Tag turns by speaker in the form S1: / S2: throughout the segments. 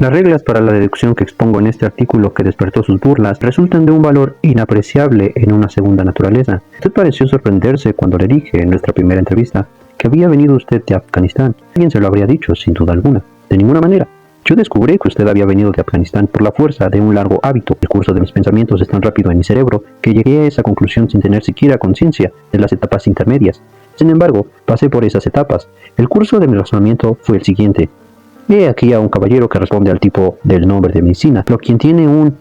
S1: Las reglas para la deducción que expongo en este artículo que despertó sus burlas resultan de un valor inapreciable en una segunda naturaleza. Usted pareció sorprenderse cuando le dije en nuestra primera entrevista que había venido usted de Afganistán. Alguien se lo habría dicho, sin duda alguna. De ninguna manera. Yo descubrí que usted había venido de Afganistán por la fuerza de un largo hábito. El curso de mis pensamientos es tan rápido en mi cerebro que llegué a esa conclusión sin tener siquiera conciencia de las etapas intermedias. Sin embargo, pasé por esas etapas. El curso de mi razonamiento fue el siguiente. He aquí a un caballero que responde al tipo del nombre de medicina, pero quien tiene un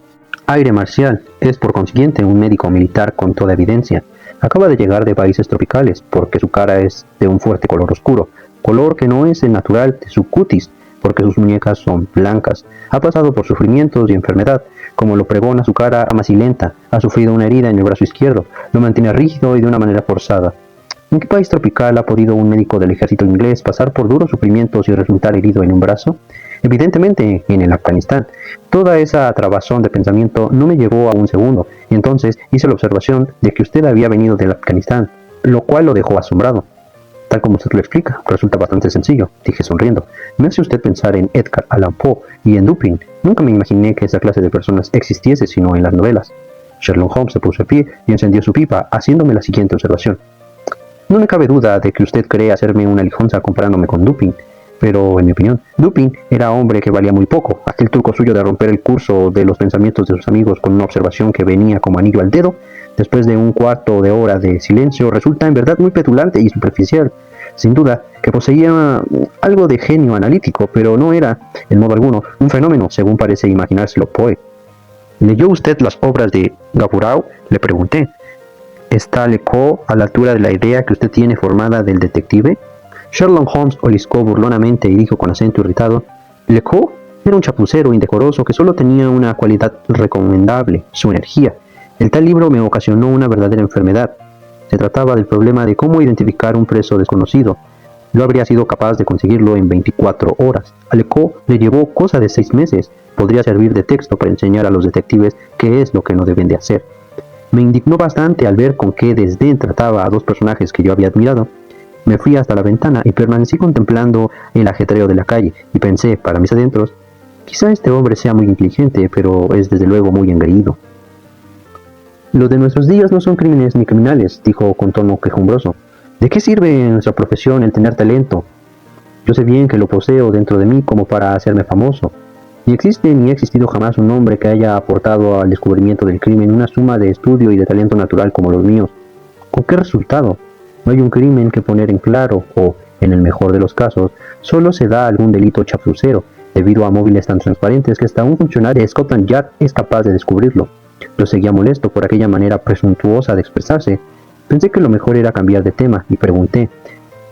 S1: aire marcial es por consiguiente un médico militar con toda evidencia. Acaba de llegar de países tropicales porque su cara es de un fuerte color oscuro, color que no es el natural de su cutis, porque sus muñecas son blancas. Ha pasado por sufrimientos y enfermedad, como lo pregona su cara amacilenta. Ha sufrido una herida en el brazo izquierdo, lo mantiene rígido y de una manera forzada. ¿En qué país tropical ha podido un médico del ejército inglés pasar por duros sufrimientos y resultar herido en un brazo? Evidentemente en el Afganistán. Toda esa trabazón de pensamiento no me llevó a un segundo, y entonces hice la observación de que usted había venido del Afganistán, lo cual lo dejó asombrado. Tal como usted lo explica, resulta bastante sencillo, dije sonriendo. Me hace usted pensar en Edgar Allan Poe y en Dupin. Nunca me imaginé que esa clase de personas existiese sino en las novelas. Sherlock Holmes se puso de pie y encendió su pipa, haciéndome la siguiente observación. No me cabe duda de que usted cree hacerme una lijonza comparándome con Dupin, pero en mi opinión, Dupin era hombre que valía muy poco. Aquel truco suyo de romper el curso de los pensamientos de sus amigos con una observación que venía como anillo al dedo, después de un cuarto de hora de silencio, resulta en verdad muy petulante y superficial. Sin duda que poseía algo de genio analítico, pero no era, en modo alguno, un fenómeno, según parece imaginárselo Poe. ¿Leyó usted las obras de Gaboriau?, le pregunté. ¿Está Lecoq a la altura de la idea que usted tiene formada del detective? Sherlock Holmes oliscó burlonamente y dijo con acento irritado, Lecoq era un chapucero indecoroso que solo tenía una cualidad recomendable, su energía. El tal libro me ocasionó una verdadera enfermedad. Se trataba del problema de cómo identificar un preso desconocido. Yo habría sido capaz de conseguirlo en 24 horas. A Lecoq le llevó cosa de 6 meses. Podría servir de texto para enseñar a los detectives qué es lo que no deben de hacer. Me indignó bastante al ver con qué desdén trataba a dos personajes que yo había admirado. Me fui hasta la ventana y permanecí contemplando el ajetreo de la calle y pensé, para mis adentros, quizá este hombre sea muy inteligente, pero es desde luego muy engreído. Los de nuestros días no son crímenes ni criminales, dijo con tono quejumbroso. ¿De qué sirve en nuestra profesión el tener talento? Yo sé bien que lo poseo dentro de mí como para hacerme famoso. Ni existe ni ha existido jamás un hombre que haya aportado al descubrimiento del crimen una suma de estudio y de talento natural como los míos. ¿Con qué resultado? No hay un crimen que poner en claro, o, en el mejor de los casos, solo se da algún delito chapucero, debido a móviles tan transparentes que hasta un funcionario de Scotland Yard es capaz de descubrirlo. Yo seguía molesto por aquella manera presuntuosa de expresarse. Pensé que lo mejor era cambiar de tema y pregunté,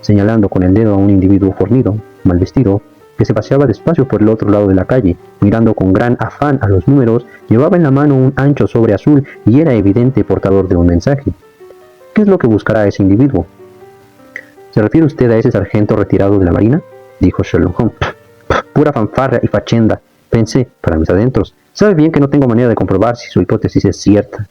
S1: señalando con el dedo a un individuo fornido, mal vestido, que se paseaba despacio por el otro lado de la calle, mirando con gran afán a los números, llevaba en la mano un ancho sobre azul y era evidente portador de un mensaje. ¿Qué es lo que buscará ese individuo? ¿Se refiere usted a ese sargento retirado de la marina?, dijo Sherlock Holmes. Pura fanfarria y fachenda, pensé, para mis adentros. Sabe bien que no tengo manera de comprobar si su hipótesis es cierta.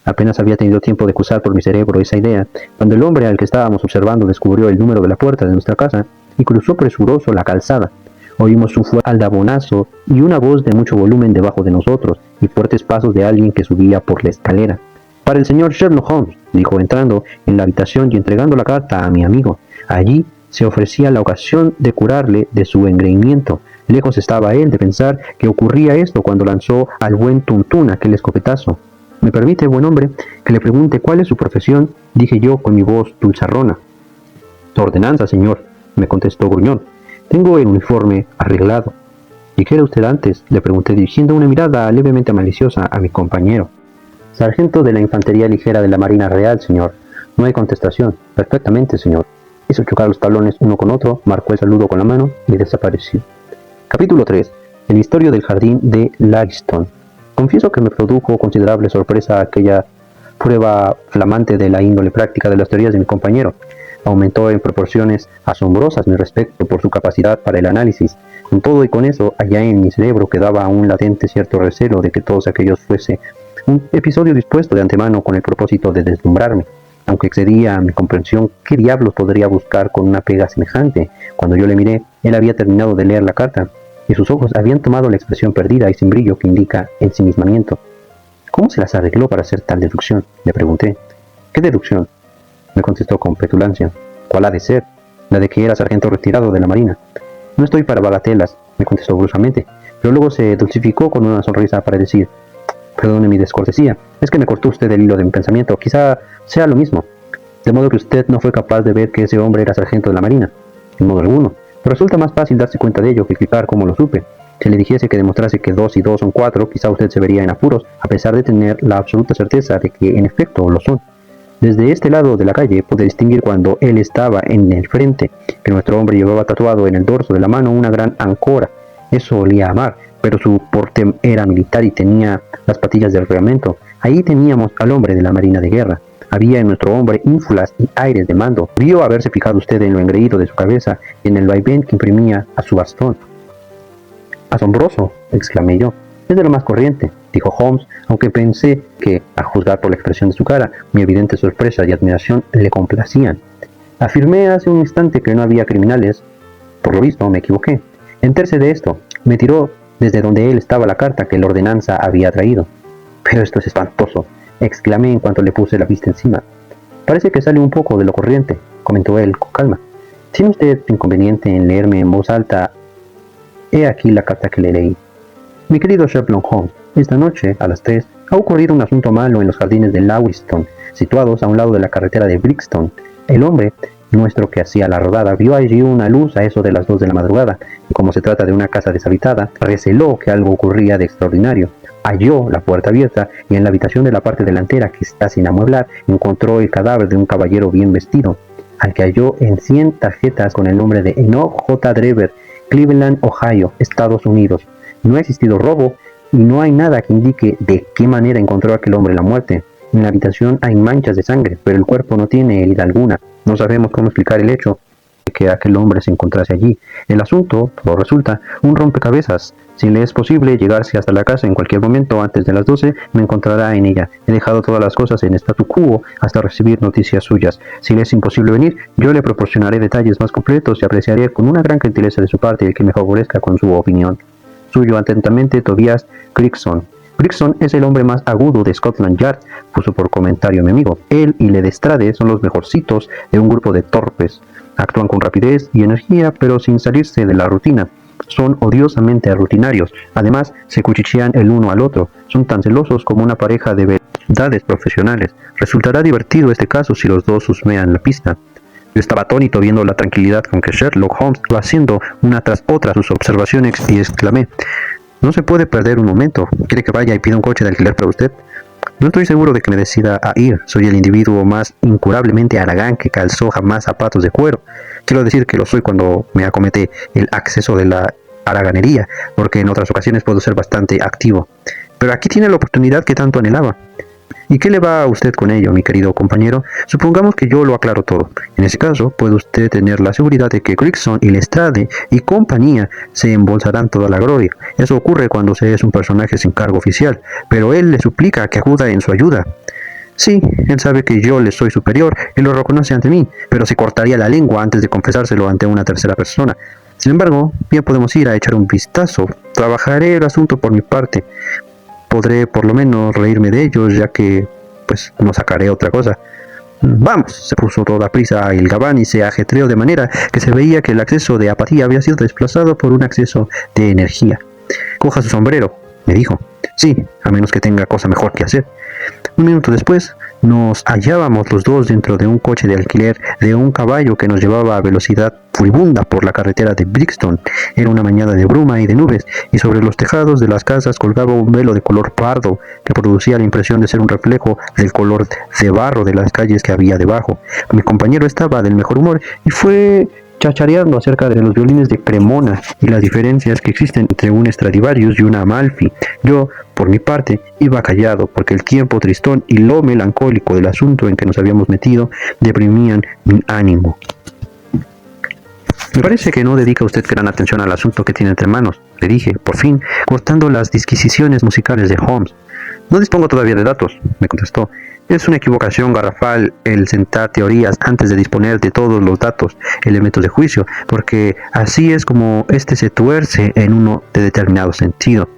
S1: Apenas había tenido tiempo de cruzar por mi cerebro esa idea, cuando el hombre al que estábamos observando descubrió el número de la puerta de nuestra casa y cruzó presuroso la calzada. Oímos un fuerte aldabonazo y una voz de mucho volumen debajo de nosotros y fuertes pasos de alguien que subía por la escalera. Para el señor Sherlock Holmes, dijo entrando en la habitación y entregando la carta a mi amigo. Allí se ofrecía la ocasión de curarle de su engreimiento. Lejos estaba él de pensar que ocurría esto cuando lanzó al buen Tuntún aquel escopetazo. ¿Me permite, buen hombre, que le pregunte cuál es su profesión?, dije yo con mi voz dulzarrona. Ordenanza, señor, me contestó gruñón. Tengo el uniforme arreglado. ¿Y qué era usted antes?, le pregunté dirigiendo una mirada levemente maliciosa a mi compañero. Sargento de la Infantería Ligera de la Marina Real, señor. No hay contestación. Perfectamente, señor. Hizo chocar los tablones uno con otro, marcó el saludo con la mano y desapareció. Capítulo 3. El misterio del jardín de Lariston. Confieso que me produjo considerable sorpresa aquella prueba flamante de la índole práctica de las teorías de mi compañero. Aumentó en proporciones asombrosas mi respeto por su capacidad para el análisis. Con todo y con eso, allá en mi cerebro quedaba aún latente cierto recelo de que todos aquellos fuese un episodio dispuesto de antemano con el propósito de deslumbrarme. Aunque excedía a mi comprensión, ¿qué diablos podría buscar con una pega semejante? Cuando yo le miré, él había terminado de leer la carta. y sus ojos habían tomado la expresión perdida y sin brillo que indica ensimismamiento. ¿Cómo se las arregló para hacer tal deducción?, le pregunté. ¿Qué deducción?, me contestó con petulancia. ¿Cuál ha de ser? La de que era sargento retirado de la Marina. No estoy para bagatelas, me contestó bruscamente, pero luego se dulcificó con una sonrisa para decir: perdone mi descortesía, es que me cortó usted el hilo de mi pensamiento, quizá sea lo mismo. De modo que usted no fue capaz de ver que ese hombre era sargento de la Marina. En modo alguno, pero resulta más fácil darse cuenta de ello que explicar cómo lo supe. Si le dijese que demostrase que 2 y 2 son 4, quizá usted se vería en apuros, a pesar de tener la absoluta certeza de que en efecto lo son. Desde este lado de la calle pude distinguir cuando él estaba en el frente, que nuestro hombre llevaba tatuado en el dorso de la mano una gran ancora. Eso olía a mar, pero su porte era militar y tenía las patillas del reglamento. Ahí teníamos al hombre de la Marina de Guerra. Había en nuestro hombre ínfulas y aires de mando. Vio haberse fijado usted en lo engreído de su cabeza y en el vaivén que imprimía a su bastón. «Asombroso», exclamé yo. «Es de lo más corriente», dijo Holmes, aunque pensé que, a juzgar por la expresión de su cara, mi evidente sorpresa y admiración le complacían. Afirmé hace un instante que no había criminales. Por lo visto, me equivoqué. Entérese de esto. Me tiró desde donde él estaba la carta que la ordenanza había traído. «Pero esto es espantoso», exclamé en cuanto le puse la vista encima. «Parece que sale un poco de lo corriente», comentó él con calma. «¿Tiene usted inconveniente en leerme en voz alta? He aquí la carta que le leí. Mi querido Sherlock Holmes, esta noche, a las 3, ha ocurrido un asunto malo en los jardines de Lauriston, situados a un lado de la carretera de Brixton. El hombre nuestro que hacía la rodada vio allí una luz a eso de las 2 de la madrugada, y como se trata de una casa deshabitada, receló que algo ocurría de extraordinario. Halló la puerta abierta y en la habitación de la parte delantera, que está sin amueblar, encontró el cadáver de un caballero bien vestido, al que halló en 100 tarjetas con el nombre de Enoch J. Drever, Cleveland, Ohio, Estados Unidos. No ha existido robo y no hay nada que indique de qué manera encontró aquel hombre la muerte. En la habitación hay manchas de sangre, pero el cuerpo no tiene herida alguna. No sabemos cómo explicar el hecho de que aquel hombre se encontrase allí. El asunto, todo resulta, un rompecabezas. Si le es posible llegarse hasta la casa en cualquier momento antes de las 12, me encontrará en ella. He dejado todas las cosas en statu quo hasta recibir noticias suyas. Si le es imposible venir, yo le proporcionaré detalles más completos y apreciaré con una gran gentileza de su parte el que me favorezca con su opinión. Suyo atentamente, Tobias Gregson. Gregson es el hombre más agudo de Scotland Yard, puso por comentario mi amigo. Él y Lestrade son los mejorcitos de un grupo de torpes. Actúan con rapidez y energía, pero sin salirse de la rutina. Son odiosamente rutinarios. Además, se cuchichean el uno al otro. Son tan celosos como una pareja de verdades profesionales. Resultará divertido este caso si los dos husmean la pista. Yo estaba atónito viendo la tranquilidad con que Sherlock Holmes iba haciendo una tras otra sus observaciones y exclamé: «No se puede perder un momento. ¿Quiere que vaya y pida un coche de alquiler para usted?» «No estoy seguro de que me decida a ir. Soy el individuo más incurablemente haragán que calzó jamás zapatos de cuero. Quiero decir que lo soy cuando me acomete el acceso de la haraganería, porque en otras ocasiones puedo ser bastante activo. Pero aquí tiene la oportunidad que tanto anhelaba». «¿Y qué le va a usted con ello, mi querido compañero? Supongamos que yo lo aclaro todo. En ese caso, puede usted tener la seguridad de que Gregson y Lestrade y compañía se embolsarán toda la gloria. Eso ocurre cuando se es un personaje sin cargo oficial, pero él le suplica que acuda en su ayuda. Sí, él sabe que yo le soy superior y lo reconoce ante mí, pero se cortaría la lengua antes de confesárselo ante una tercera persona. Sin embargo, bien podemos ir a echar un vistazo. Trabajaré el asunto por mi parte. Podré por lo menos reírme de ellos, ya que, pues, no sacaré otra cosa. Vamos, se puso toda prisa el gabán y se ajetreó de manera que se veía que el acceso de apatía había sido desplazado por un acceso de energía. «Coja su sombrero», me dijo. «Sí, a menos que tenga cosa mejor que hacer». Un minuto después, nos hallábamos los dos dentro de un coche de alquiler de un caballo que nos llevaba a velocidad furibunda por la carretera de Brixton. Era una mañana de bruma y de nubes, y sobre los tejados de las casas colgaba un velo de color pardo que producía la impresión de ser un reflejo del color de barro de las calles que había debajo. Mi compañero estaba del mejor humor y fue chachareando acerca de los violines de Cremona y las diferencias que existen entre un Stradivarius y una Amalfi. Yo, por mi parte, iba callado, porque el tiempo tristón y lo melancólico del asunto en que nos habíamos metido deprimían mi ánimo. «Me parece que no dedica usted gran atención al asunto que tiene entre manos», le dije, por fin, cortando las disquisiciones musicales de Holmes. No dispongo todavía de datos, me contestó. Es una equivocación garrafal el sentar teorías antes de disponer de todos los datos, elementos de juicio, porque así es como éste se tuerce en uno de determinado sentido.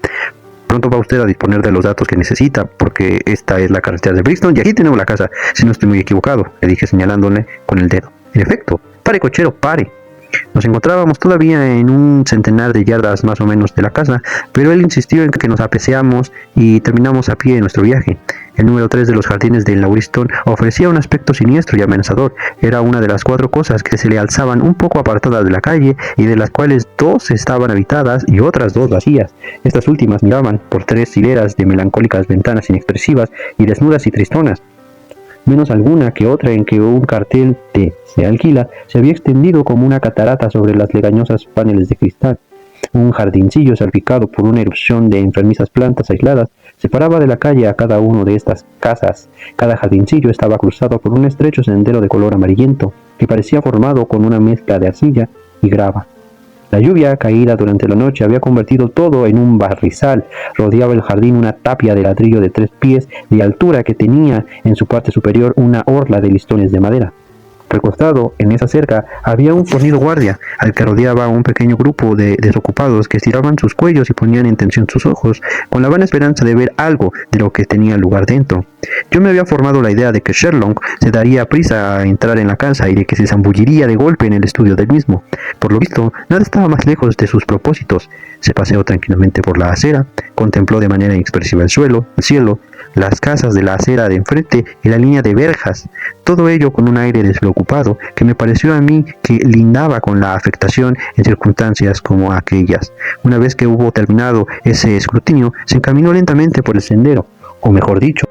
S1: Pronto va usted a disponer de los datos que necesita, porque esta es la carretera de Brixton y aquí tenemos la casa, si no estoy muy equivocado, le dije señalándole con el dedo. En efecto, pare cochero, pare. Nos encontrábamos todavía en un centenar de yardas más o menos de la casa, pero él insistió en que nos apreciamos y terminamos a pie nuestro viaje. El número 3 de los jardines de Lauriston ofrecía un aspecto siniestro y amenazador. Era una de las 4 cosas que se le alzaban un poco apartadas de la calle y de las cuales 2 estaban habitadas y otras 2 vacías. Estas últimas miraban por 3 hileras de melancólicas ventanas inexpresivas y desnudas y tristonas, menos alguna que otra en que un cartel de "se alquila" se había extendido como una catarata sobre las legañosas paneles de cristal. Un jardincillo salpicado por una erupción de enfermizas plantas aisladas separaba de la calle a cada una de estas casas. Cada jardincillo estaba cruzado por un estrecho sendero de color amarillento que parecía formado con una mezcla de arcilla y grava. La lluvia caída durante la noche había convertido todo en un barrizal. Rodeaba el jardín una tapia de ladrillo de 3 pies de altura que tenía en su parte superior una orla de listones de madera. Recostado en esa cerca había un fornido guardia, al que rodeaba un pequeño grupo de desocupados que estiraban sus cuellos y ponían en tensión sus ojos, con la vana esperanza de ver algo de lo que tenía lugar dentro. Yo me había formado la idea de que Sherlock se daría prisa a entrar en la casa y de que se zambulliría de golpe en el estudio del mismo. Por lo visto, nada estaba más lejos de sus propósitos. Se paseó tranquilamente por la acera, contempló de manera inexpresiva el cielo, las casas de la acera de enfrente y la línea de verjas, todo ello con un aire despreocupado que me pareció a mí que lindaba con la afectación en circunstancias como aquellas. Una vez que hubo terminado ese escrutinio, se encaminó lentamente por el sendero, o mejor dicho,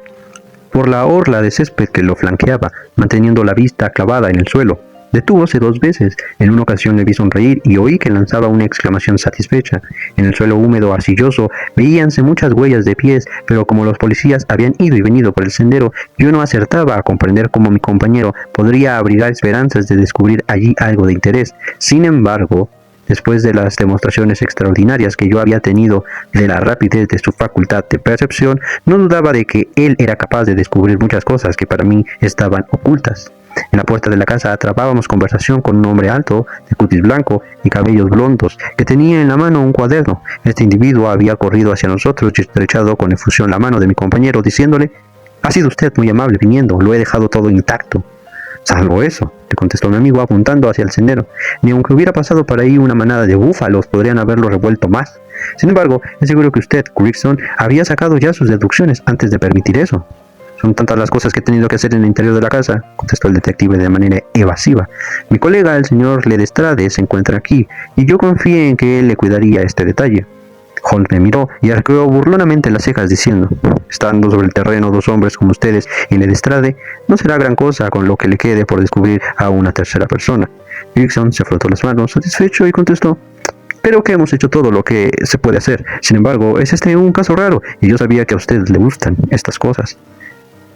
S1: por la orla de césped que lo flanqueaba, manteniendo la vista clavada en el suelo. Detúvose 2 veces. En una ocasión le vi sonreír y oí que lanzaba una exclamación satisfecha. En el suelo húmedo arcilloso veíanse muchas huellas de pies, pero como los policías habían ido y venido por el sendero, yo no acertaba a comprender cómo mi compañero podría abrigar esperanzas de descubrir allí algo de interés. Sin embargo, después de las demostraciones extraordinarias que yo había tenido de la rapidez de su facultad de percepción, no dudaba de que él era capaz de descubrir muchas cosas que para mí estaban ocultas. En la puerta de la casa trabábamos conversación con un hombre alto, de cutis blanco y cabellos blondos, que tenía en la mano un cuaderno. Este individuo había corrido hacia nosotros y estrechado con efusión la mano de mi compañero, diciéndole: «Ha sido usted muy amable viniendo, lo he dejado todo intacto». «Salvo eso», le contestó mi amigo apuntando hacia el sendero. «Ni aunque hubiera pasado por ahí una manada de búfalos podrían haberlo revuelto más. Sin embargo, es seguro que usted, Gregson, había sacado ya sus deducciones antes de permitir eso». «Son tantas las cosas que he tenido que hacer en el interior de la casa», contestó el detective de manera evasiva. «Mi colega, el señor Lestrade, se encuentra aquí, y yo confié en que él le cuidaría este detalle». Holmes me miró y arqueó burlonamente las cejas diciendo: «Estando sobre el terreno 2 hombres como ustedes y Lestrade, no será gran cosa con lo que le quede por descubrir a una tercera persona». Gregson se frotó las manos satisfecho y contestó: «Creo que hemos hecho todo lo que se puede hacer. Sin embargo, es este un caso raro, y yo sabía que a usted le gustan estas cosas».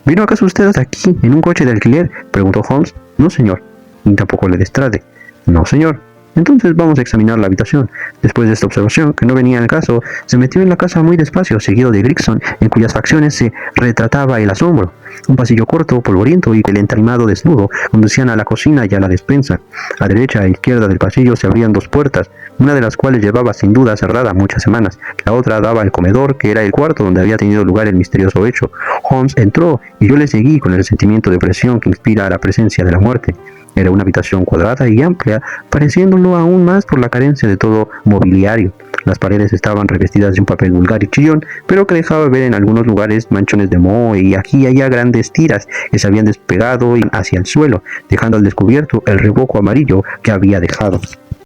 S1: «¿Vino acaso usted hasta aquí en un coche de alquiler?», preguntó Holmes. «No, señor». «Ni tampoco Lestrade». «No, señor». «Entonces vamos a examinar la habitación». Después de esta observación, que no venía al caso, se metió en la casa muy despacio, seguido de Gregson, en cuyas facciones se retrataba el asombro. Un pasillo corto, polvoriento y el entarimado desnudo conducían a la cocina y a la despensa. A derecha e izquierda del pasillo se abrían 2 puertas, una de las cuales llevaba sin duda cerrada muchas semanas. La otra daba al comedor, que era el cuarto donde había tenido lugar el misterioso hecho. Holmes entró y yo le seguí con el sentimiento de opresión que inspira a la presencia de la muerte. Era una habitación cuadrada y amplia, pareciéndolo aún más por la carencia de todo mobiliario. Las paredes estaban revestidas de un papel vulgar y chillón, pero que dejaba ver en algunos lugares manchones de moho, y aquí y allá grandes tiras que se habían despegado hacia el suelo, dejando al descubierto el revoco amarillo que había dejado.